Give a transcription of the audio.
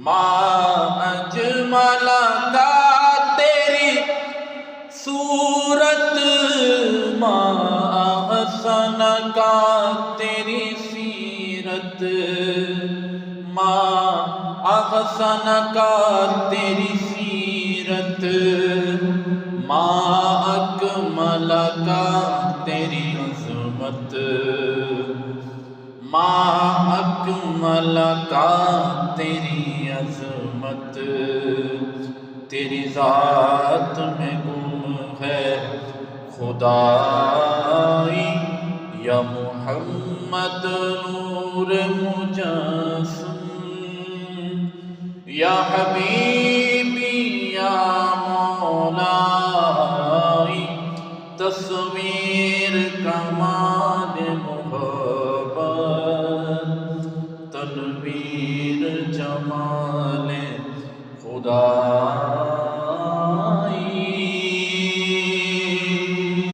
ما اجمل کا تیری صورت، ما احسن کا تیری سیرت، ما احسن کا تیری سیرت، ما اکمل کا تیری عظمت، ما اکمل کا تیری عظمت، تیری ذات میں گم ہے خدائی، یا محمد نور مجسم، یا حبیبی یا مولائی، تصویر کمال محبت، تنویر جمال خدا